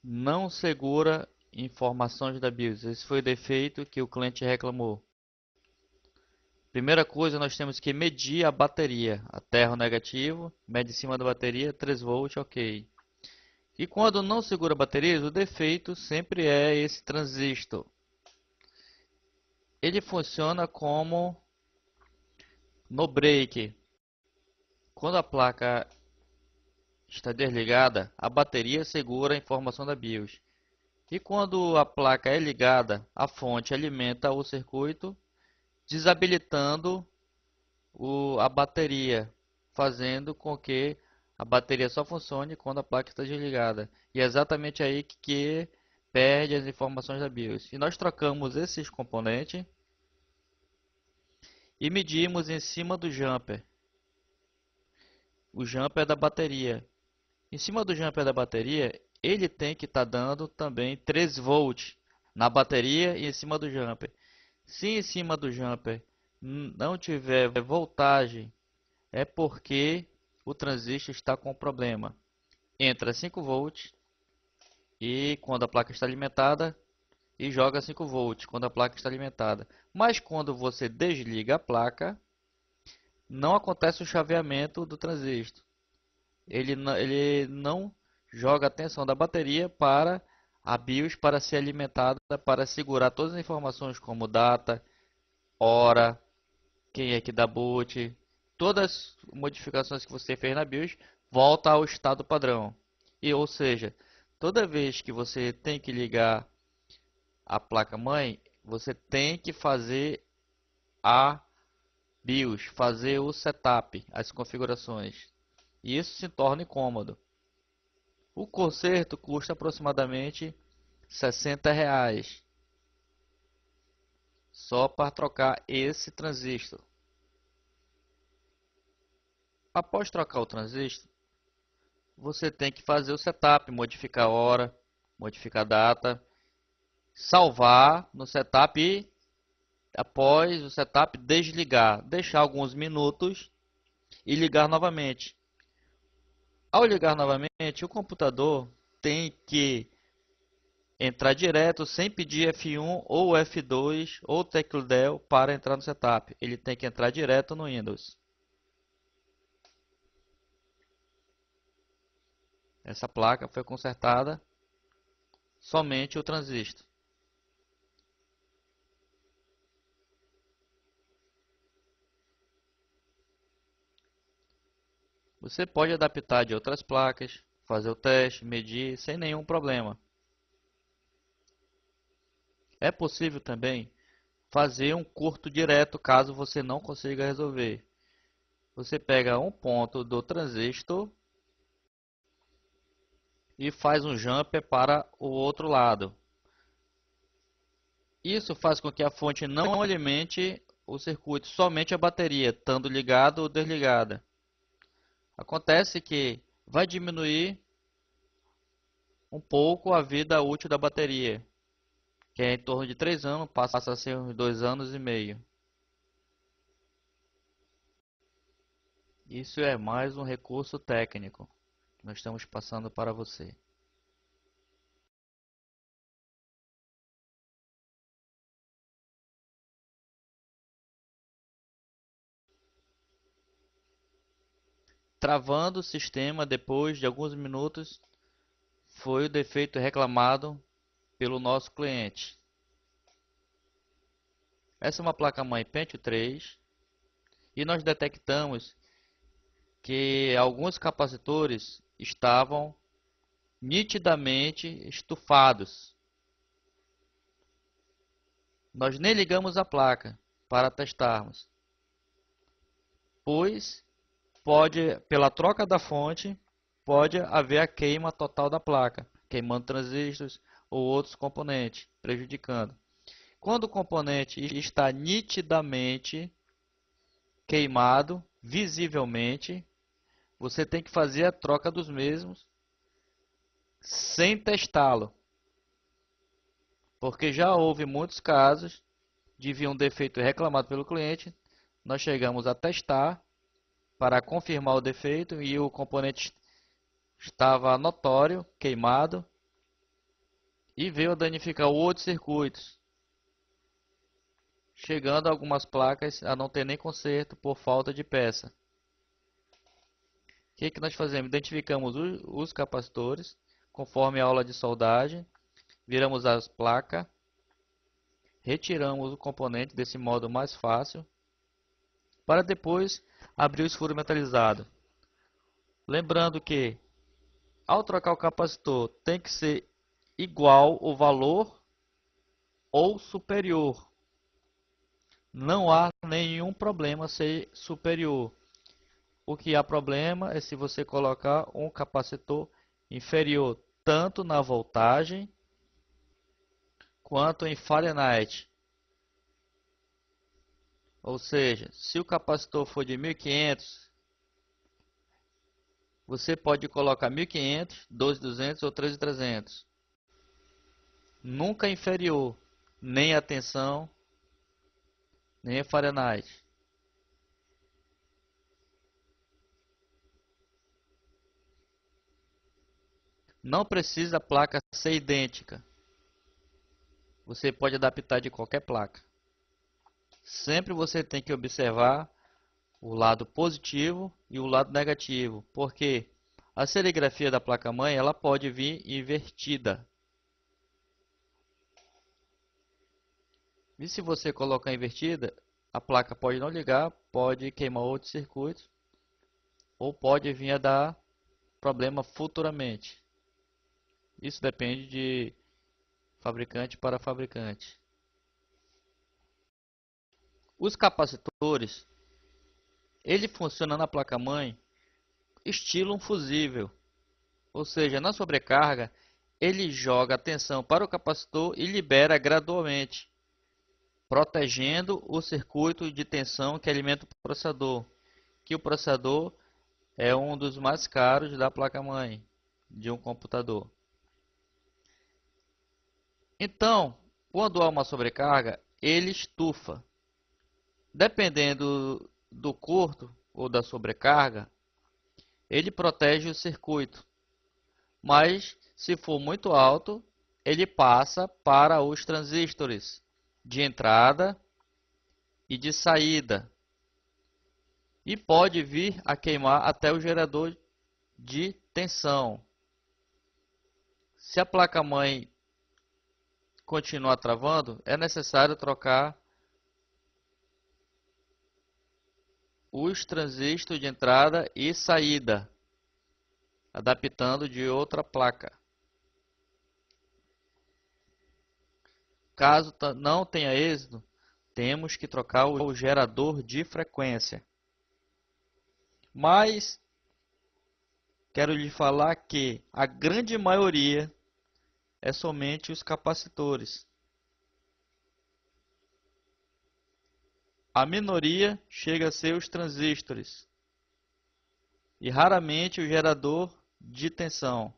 não segura informações da BIOS. Esse foi o defeito que o cliente reclamou. Primeira coisa, nós temos que medir a bateria. Aterra o negativo, mede em cima da bateria, 3 volts, ok. E quando não segura baterias, o defeito sempre é esse transistor. Ele funciona como no break. Quando a placa está desligada, a bateria segura a informação da BIOS. E quando a placa é ligada, a fonte alimenta o circuito, desabilitando a bateria, fazendo com que a bateria só funcione quando a placa está desligada. E é exatamente aí que perde as informações da BIOS. E nós trocamos esses componentes e medimos em cima do jumper. O jumper da bateria. Em cima do jumper da bateria, ele tem que estar dando também 3 volts na bateria e em cima do jumper. Se em cima do jumper não tiver voltagem, é porque o transistor está com problema. Entra 5 volts e quando a placa está alimentada e joga 5 volts quando a placa está alimentada. Mas quando você desliga a placa, não acontece o chaveamento do transistor. Ele não joga a tensão da bateria para a BIOS para ser alimentada, para segurar todas as informações como data, hora, quem é que dá boot, todas as modificações que você fez na BIOS volta ao estado padrão. E ou seja, toda vez que você tem que ligar a placa-mãe, você tem que fazer a BIOS, fazer o setup, as configurações. E isso se torna incômodo. O conserto custa aproximadamente R$ 60 só para trocar esse transistor. Após trocar o transistor, você tem que fazer o setup, modificar a hora, modificar a data, salvar no setup e após o setup desligar, deixar alguns minutos e ligar novamente. Ao ligar novamente, o computador tem que entrar direto sem pedir F1 ou F2 ou tecla Del para entrar no setup. Ele tem que entrar direto no Windows. Essa placa foi consertada somente o transistor. Você pode adaptar de outras placas, fazer o teste, medir sem nenhum problema. É possível também fazer um curto direto caso você não consiga resolver. Você pega um ponto do transistor e faz um jumper para o outro lado. Isso faz com que a fonte não alimente o circuito, somente a bateria, estando ligada ou desligada. Acontece que vai diminuir um pouco a vida útil da bateria, que é em torno de 3 anos, passa a ser uns 2 anos e meio. Isso é mais um recurso técnico que nós estamos passando para você. Travando o sistema depois de alguns minutos foi o defeito reclamado pelo nosso cliente. Essa é uma placa-mãe Pentium 3 e nós detectamos que alguns capacitores estavam nitidamente estufados. Nós nem ligamos a placa para testarmos, pois pela troca da fonte, pode haver a queima total da placa, queimando transistores ou outros componentes, prejudicando. Quando o componente está nitidamente queimado, visivelmente, você tem que fazer a troca dos mesmos sem testá-lo, porque já houve muitos casos de vir um defeito reclamado pelo cliente, nós chegamos a testar para confirmar o defeito e o componente estava notório, queimado, e veio a danificar outros circuitos, chegando algumas placas a não ter nem conserto por falta de peça. O que nós fazemos? Identificamos os capacitores, conforme a aula de soldagem, viramos as placas, retiramos o componente desse modo mais fácil, para depois abrir o furo metalizado. Lembrando que, ao trocar o capacitor, tem que ser igual o valor ou superior. Não há nenhum problema ser superior. O que há problema é se você colocar um capacitor inferior, tanto na voltagem quanto em Fahrenheit. Ou seja, se o capacitor for de 1500, você pode colocar 1500, 12200 ou 13300. Nunca inferior, nem a tensão, nem a Fahrenheit. Não precisa a placa ser idêntica. Você pode adaptar de qualquer placa. Sempre você tem que observar o lado positivo e o lado negativo, porque a serigrafia da placa-mãe ela pode vir invertida. E se você colocar invertida, a placa pode não ligar, pode queimar outros circuitos, ou pode vir a dar problema futuramente. Isso depende de fabricante para fabricante. Os capacitores, ele funciona na placa-mãe estilo um fusível, ou seja, na sobrecarga, ele joga a tensão para o capacitor e libera gradualmente, protegendo o circuito de tensão que alimenta o processador, que o processador é um dos mais caros da placa-mãe de um computador. Então, quando há uma sobrecarga, ele estufa. Dependendo do curto ou da sobrecarga, ele protege o circuito. Mas, se for muito alto, ele passa para os transistores de entrada e de saída. E pode vir a queimar até o gerador de tensão. Se a placa-mãe continuar travando, é necessário trocar os transistores de entrada e saída, adaptando de outra placa. Caso não tenha êxito, temos que trocar o gerador de frequência. Mas quero lhe falar que a grande maioria é somente os capacitores. A minoria chega a ser os transistores e raramente o gerador de tensão.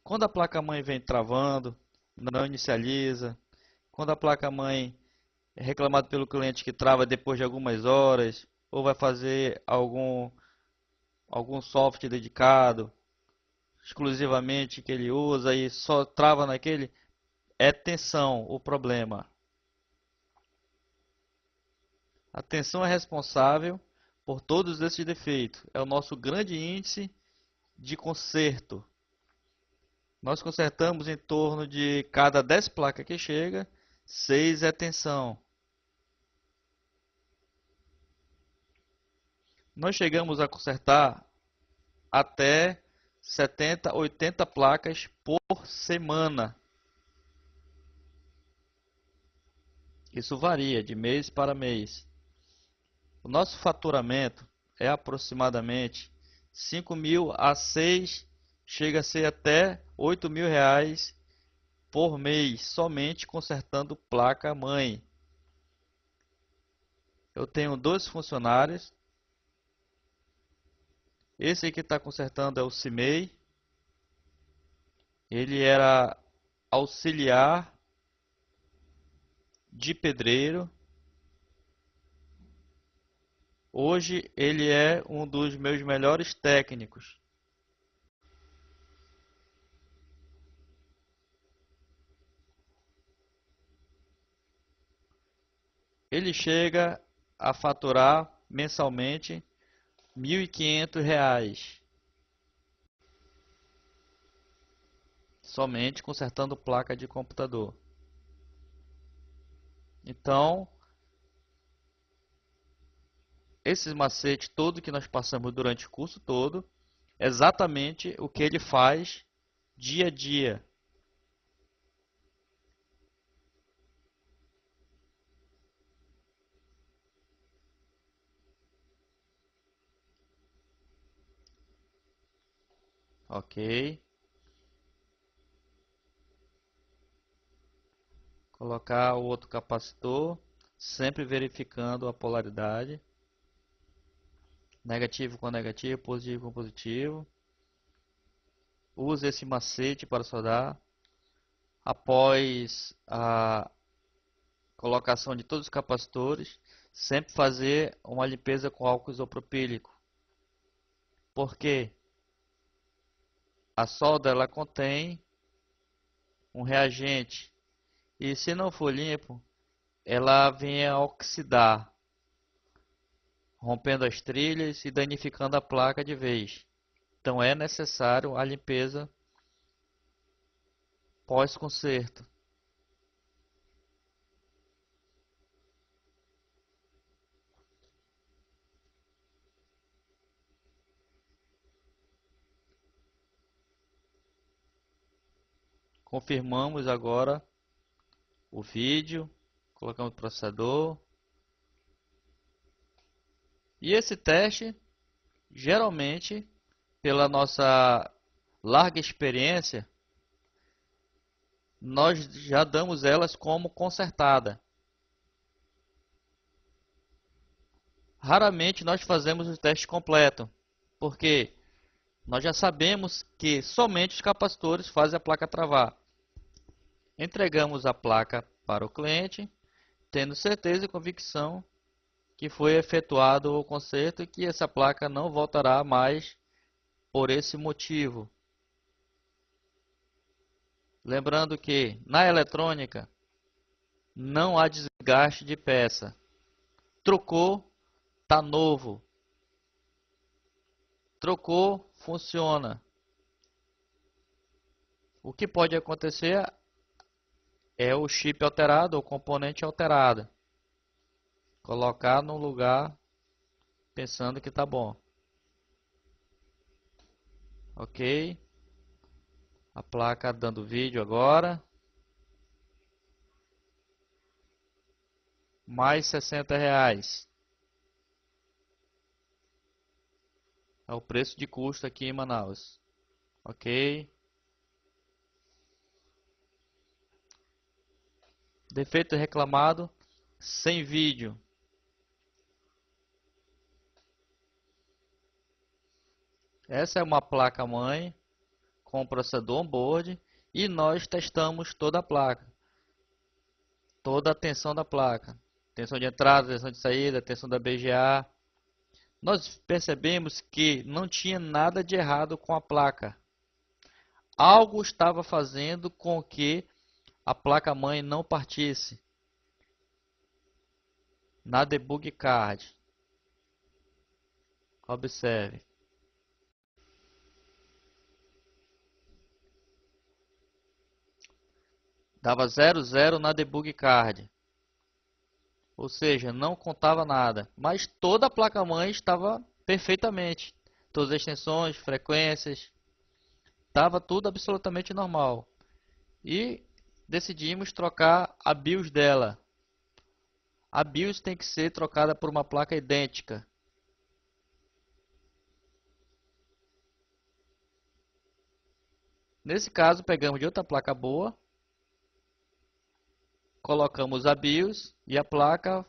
Quando a placa-mãe vem travando, não inicializa, quando a placa-mãe é reclamado pelo cliente que trava depois de algumas horas, ou vai fazer algum software dedicado, exclusivamente que ele usa e só trava naquele, é tensão o problema. A tensão é responsável por todos esses defeitos. É o nosso grande índice de conserto. Nós consertamos em torno de cada 10 placas que chega, 6 é tensão. Nós chegamos a consertar até 70, 80 placas por semana. Isso varia de mês para mês. O nosso faturamento é aproximadamente 5.000 a 6, chega a ser até 8.000 reais por mês, somente consertando placa-mãe. Eu tenho 2 funcionários. Esse que está consertando é o Cimei. Ele era auxiliar de pedreiro. Hoje ele é um dos meus melhores técnicos. ele chega a faturar mensalmente R$ 1.500, somente consertando placa de computador. Então, esses macetes todo que nós passamos durante o curso todo, é exatamente o que ele faz dia a dia. Ok. Colocar o outro capacitor, sempre verificando a polaridade. Negativo com negativo, positivo com positivo. Use esse macete para soldar. Após a colocação de todos os capacitores, sempre fazer uma limpeza com álcool isopropílico. Por quê? A solda ela contém um reagente e se não for limpo, ela vem a oxidar, rompendo as trilhas e danificando a placa de vez. Então é necessário a limpeza pós-conserto. Confirmamos agora o vídeo, colocamos o processador. E esse teste, geralmente, pela nossa larga experiência, nós já damos elas como consertada. Raramente nós fazemos o teste completo, porque nós já sabemos que somente os capacitores fazem a placa travar. Entregamos a placa para o cliente, tendo certeza e convicção que foi efetuado o conserto e que essa placa não voltará mais por esse motivo. Lembrando que na eletrônica não há desgaste de peça. Trocou, tá novo. Trocou, funciona. O que pode acontecer é o chip alterado ou componente alterado. Colocar no lugar pensando que tá bom. Ok. A placa dando vídeo agora. Mais R$ 60. É o preço de custo aqui em Manaus. Ok. Defeito reclamado sem vídeo. Essa é uma placa mãe com processador on-board e nós testamos toda a placa. Toda a tensão da placa. Tensão de entrada, tensão de saída, tensão da BGA. Nós percebemos que não tinha nada de errado com a placa. Algo estava fazendo com que a placa-mãe não partisse na debug card. Observe. Dava 00 na debug card. Ou seja, não contava nada. Mas toda a placa-mãe estava perfeitamente. Todas as tensões, frequências. Estava tudo absolutamente normal. E decidimos trocar a BIOS dela. A BIOS tem que ser trocada por uma placa idêntica. Nesse caso, pegamos de outra placa boa, colocamos a BIOS e a placa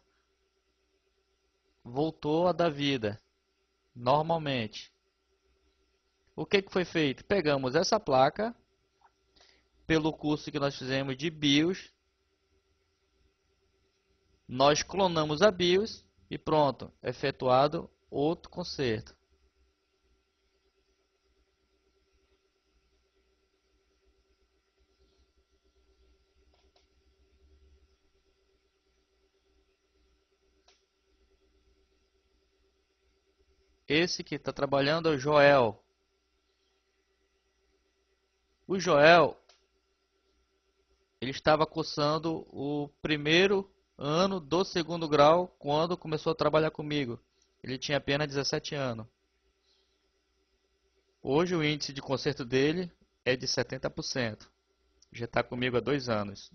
voltou a dar vida, normalmente. O que foi feito? Pegamos essa placa, pelo curso que nós fizemos de BIOS, nós clonamos a BIOS e pronto, efetuado outro conserto. Esse que está trabalhando é o Joel. O Joel, ele estava cursando o primeiro ano do segundo grau quando começou a trabalhar comigo. Ele tinha apenas 17 anos. Hoje o índice de conserto dele é de 70%. Já está comigo há 2 anos.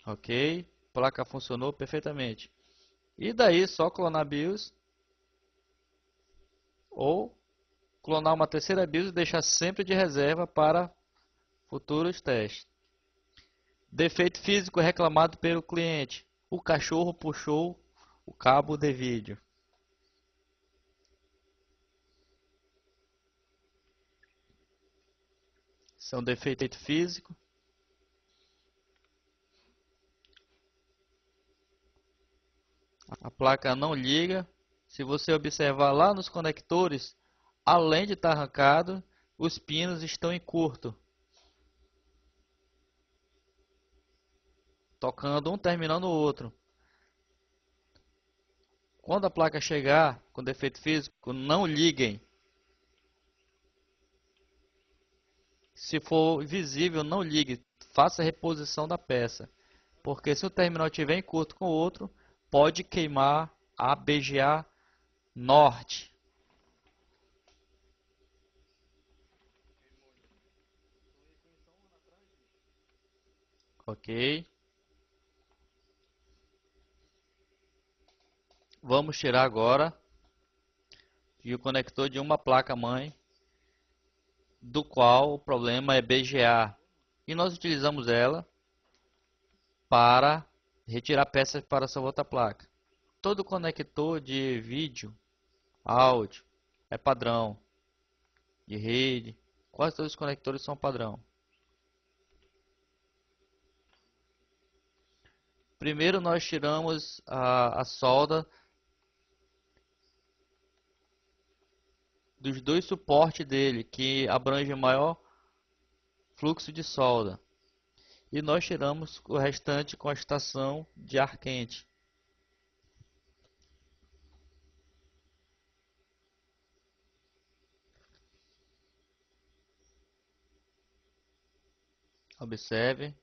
Ok? A placa funcionou perfeitamente. E daí só clonar BIOS ou clonar uma terceira BIOS e deixar sempre de reserva para futuros testes. Defeito físico reclamado pelo cliente. O cachorro puxou o cabo de vídeo. Isso é um defeito físico. A placa não liga. Se você observar lá nos conectores, além de estar arrancado, os pinos estão em curto, tocando um terminando o outro. Quando a placa chegar com defeito físico, não liguem. Se for visível, não ligue. Faça a reposição da peça. Porque se o terminal estiver em curto com o outro, pode queimar a BGA norte. Ok? Vamos tirar agora o conector de uma placa-mãe, do qual o problema é BGA. E nós utilizamos ela para retirar peças para essa outra placa. Todo conector de vídeo, áudio, é padrão. De rede, quase todos os conectores são padrão. Primeiro nós tiramos a solda dos dois suportes dele, que abrange maior fluxo de solda. E nós tiramos o restante com a estação de ar quente. Observe,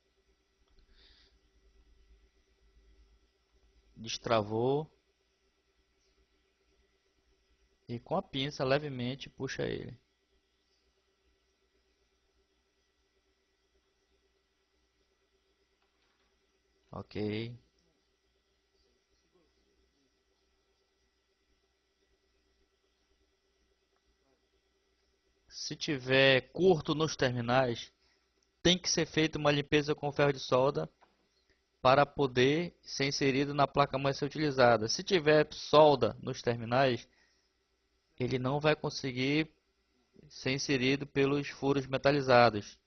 destravou e com a pinça levemente puxa ele. Ok. Se tiver curto nos terminais, tem que ser feita uma limpeza com ferro de solda para poder ser inserido na placa-mãe ser utilizada. Se tiver solda nos terminais, ele não vai conseguir ser inserido pelos furos metalizados.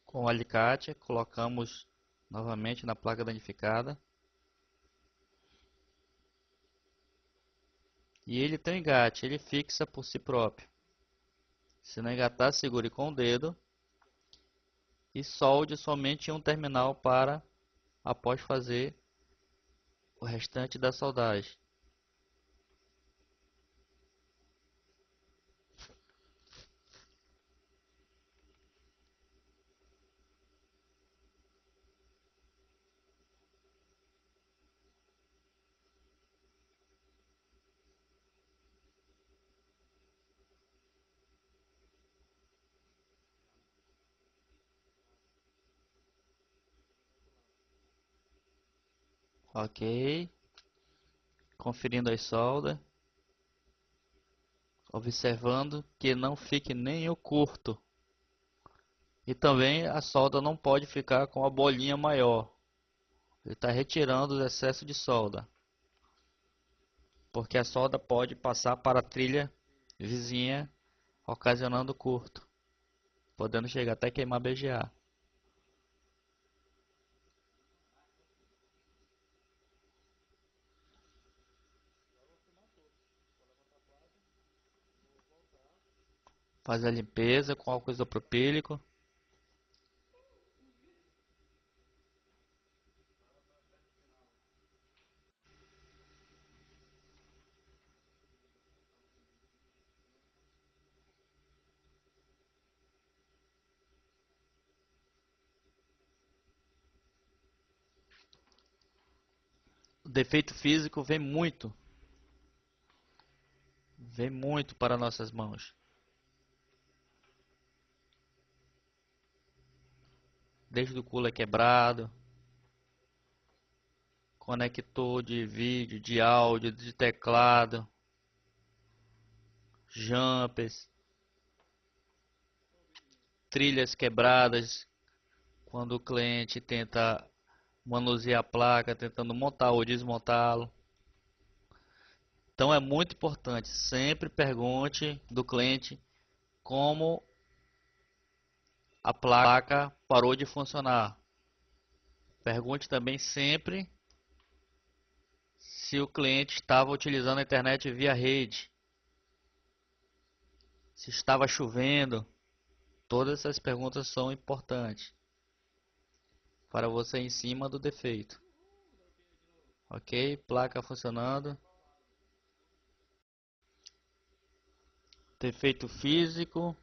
Com o alicate, colocamos novamente na placa danificada. E ele tem um engate, ele fixa por si próprio. Se não engatar, segure com o dedo e solde somente um terminal para após fazer o restante da soldagem. Ok, conferindo as soldas, observando que não fique nem o curto. E também a solda não pode ficar com a bolinha maior. Ele está retirando o excesso de solda, porque a solda pode passar para a trilha vizinha ocasionando curto, podendo chegar até queimar BGA. Faz a limpeza com álcool isopropílico. O defeito físico vem muito para nossas mãos. Desde o cooler quebrado, conector de vídeo, de áudio, de teclado, jumpers, trilhas quebradas, quando o cliente tenta manusear a placa, tentando montar ou desmontá-lo. Então é muito importante, sempre pergunte do cliente como a placa parou de funcionar. Pergunte também sempre se o cliente estava utilizando a internet via rede, se estava chovendo. Todas essas perguntas são importantes para você em cima do defeito. Ok? Placa funcionando. Defeito físico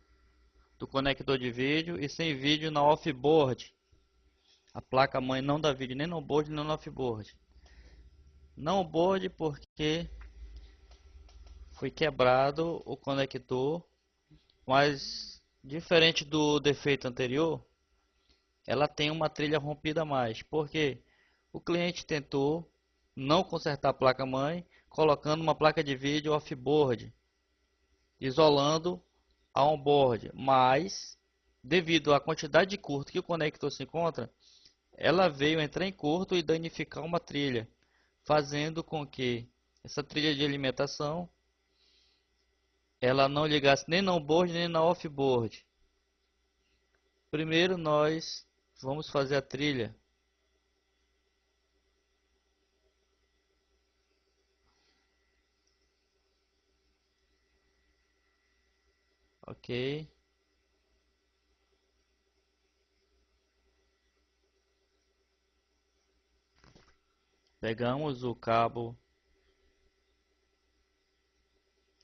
do conector de vídeo e sem vídeo na offboard. A placa mãe não dá vídeo nem no board nem no offboard. Não board porque foi quebrado o conector, mas diferente do defeito anterior, ela tem uma trilha rompida a mais, porque o cliente tentou não consertar a placa mãe, colocando uma placa de vídeo offboard, isolando a onboard, mas devido à quantidade de curto que o conector se encontra, ela veio entrar em curto e danificar uma trilha, fazendo com que essa trilha de alimentação ela não ligasse nem na onboard nem na offboard. Primeiro nós vamos fazer a trilha. Ok. Pegamos o cabo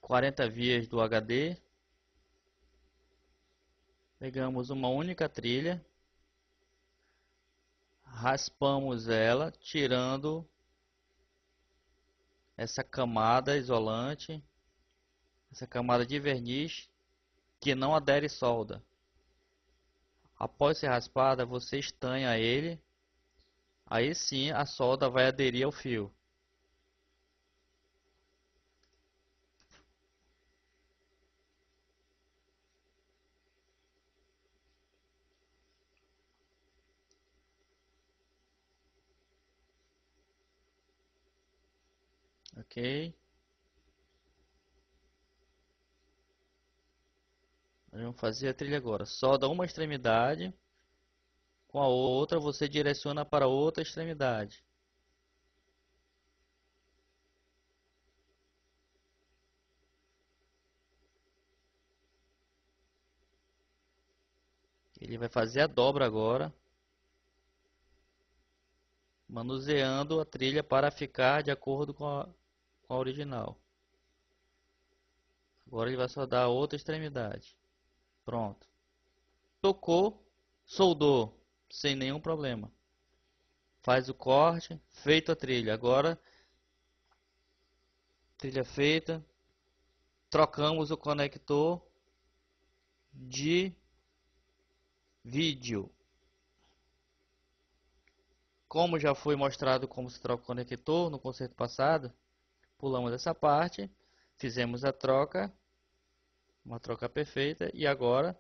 40 vias do HD. Pegamos uma única trilha. Raspamos ela, tirando essa camada isolante, essa camada de verniz que não adere solda. Após ser raspada, você estanha ele. Aí sim a solda vai aderir ao fio. Ok? Nós vamos fazer a trilha agora. Solda uma extremidade, com a outra você direciona para outra extremidade. Ele vai fazer a dobra agora, manuseando a trilha para ficar de acordo com a original. Agora ele vai soldar a outra extremidade. Pronto. Tocou, soldou, sem nenhum problema. Faz o corte, feito a trilha. Agora, trilha feita, trocamos o conector de vídeo. Como já foi mostrado como se troca o conector no concerto passado, pulamos essa parte, fizemos a troca, uma troca perfeita, e agora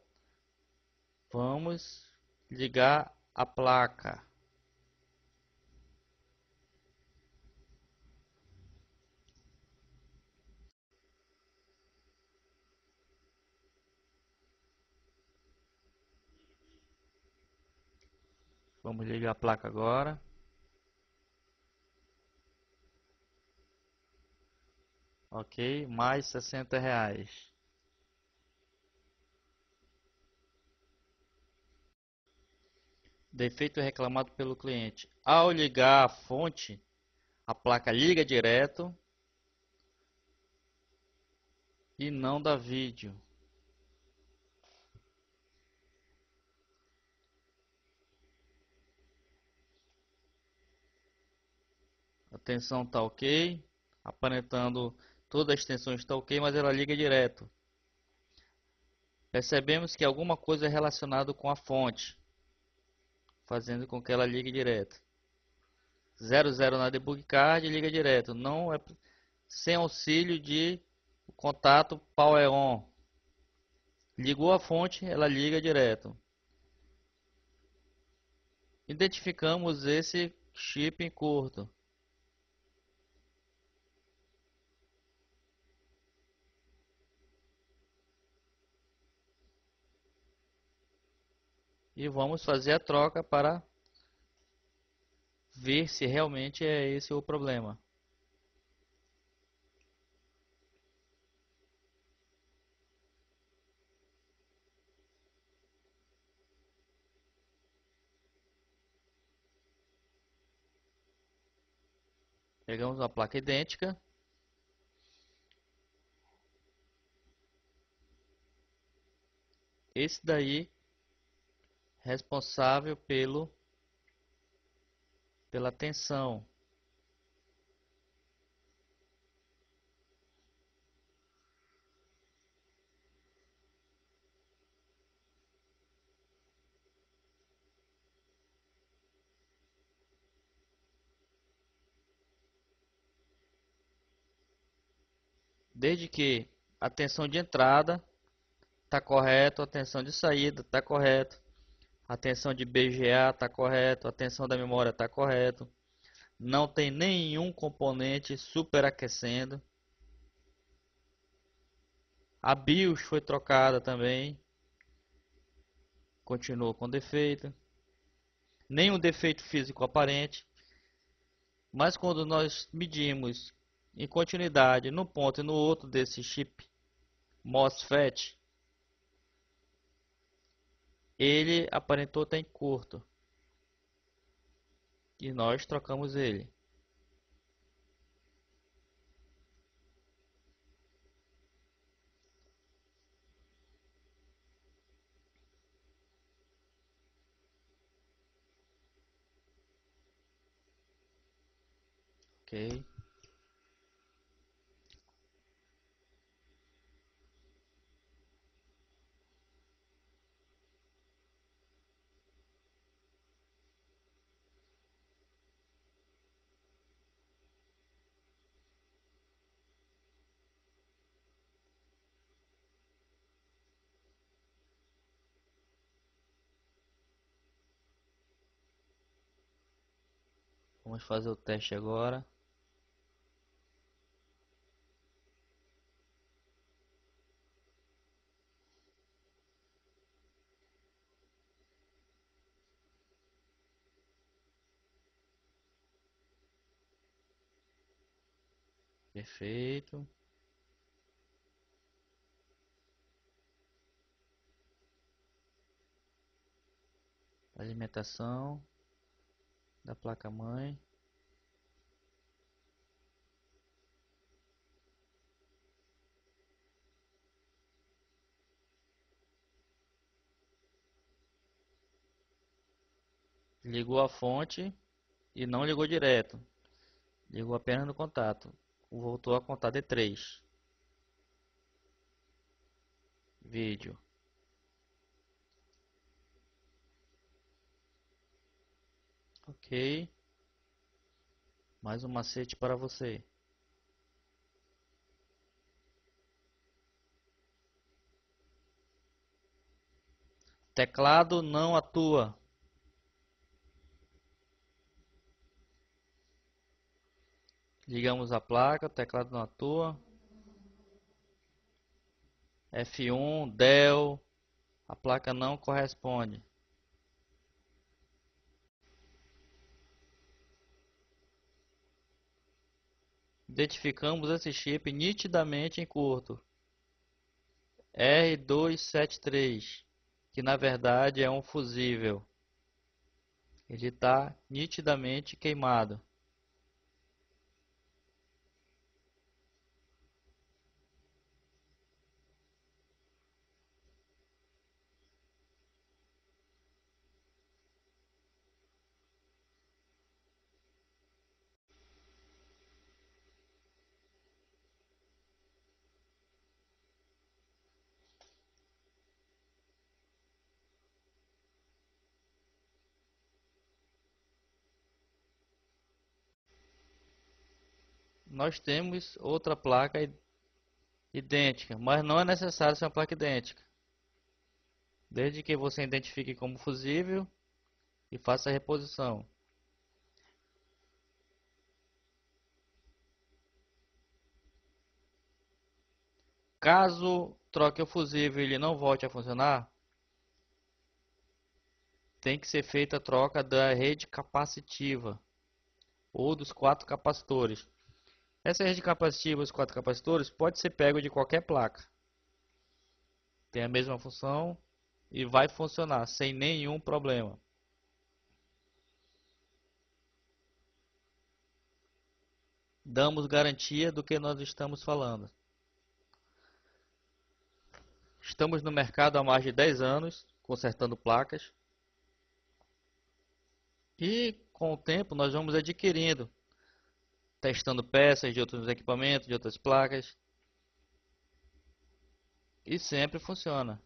vamos ligar a placa. Vamos ligar a placa agora. Ok, mais R$ 60. Defeito reclamado pelo cliente. Ao ligar a fonte, a placa liga direto e não dá vídeo. A tensão está ok, aparentando toda a extensão está ok, mas ela liga direto. Percebemos que alguma coisa é relacionada com a fonte, fazendo com que ela ligue direto. 00 na debug card, liga direto. Não é sem auxílio de contato power on. Ligou a fonte, ela liga direto. Identificamos esse chip em curto. E vamos fazer a troca para ver se realmente é esse o problema. Pegamos uma placa idêntica. Esse daí responsável pela tensão. Desde que a tensão de entrada está correto, a tensão de saída está correto, a tensão de BGA está correto, a tensão da memória está correto. Não tem nenhum componente superaquecendo. A BIOS foi trocada também. Continuou com defeito. Nenhum defeito físico aparente. Mas quando nós medimos em continuidade num ponto e no outro desse chip MOSFET, ele aparentou estar em curto. E nós trocamos ele. Ok. Vamos fazer o teste agora. Perfeito. Alimentação da placa-mãe. Ligou a fonte e não ligou direto. Ligou apenas no contato. Voltou a contar de 3. Vídeo. Ok. Mais um macete para você. Teclado não atua. Ligamos a placa, o teclado não atua. F1, Dell, a placa não corresponde. Identificamos esse chip nitidamente em curto, R273, que na verdade é um fusível. Ele está nitidamente queimado. Nós temos outra placa idêntica, mas não é necessário ser uma placa idêntica, desde que você identifique como fusível e faça a reposição. Caso troque o fusível e ele não volte a funcionar, tem que ser feita a troca da rede capacitiva ou dos 4 capacitores. Essa rede capacitiva, os 4 capacitores, pode ser pego de qualquer placa. Tem a mesma função e vai funcionar sem nenhum problema. Damos garantia do que nós estamos falando. Estamos no mercado há mais de 10 anos, consertando placas. E com o tempo nós vamos adquirindo, testando peças de outros equipamentos, de outras placas. E sempre funciona.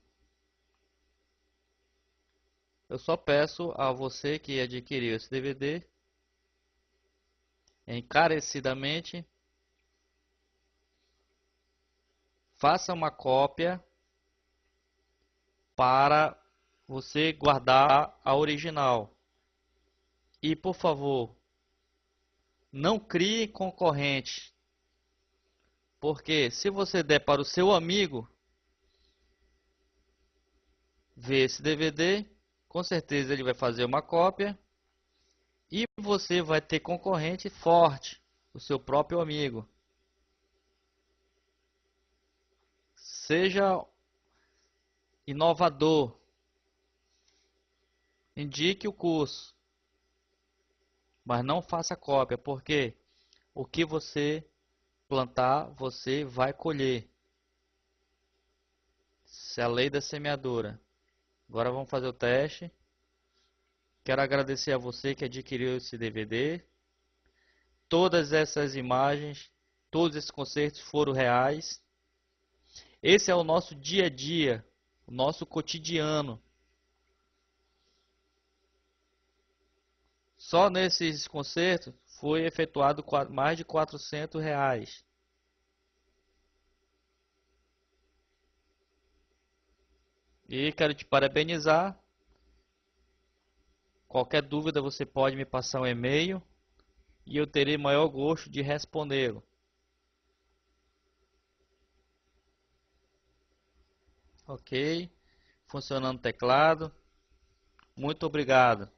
Eu só peço a você que adquiriu esse DVD, encarecidamente, faça uma cópia para você guardar a original. E por favor, não crie concorrente, porque se você der para o seu amigo ver esse DVD, com certeza ele vai fazer uma cópia e você vai ter concorrente forte, o seu próprio amigo. Seja inovador, indique o curso, mas não faça cópia, porque o que você plantar, você vai colher. Essa é a lei da semeadura. Agora vamos fazer o teste. Quero agradecer a você que adquiriu esse DVD. Todas essas imagens, todos esses concertos foram reais. Esse é o nosso dia a dia, o nosso cotidiano. Só nesses concertos foi efetuado mais de R$ 400. E quero te parabenizar. Qualquer dúvida você pode me passar um e-mail e eu terei maior gosto de respondê-lo. Ok? Funcionando o teclado. Muito obrigado.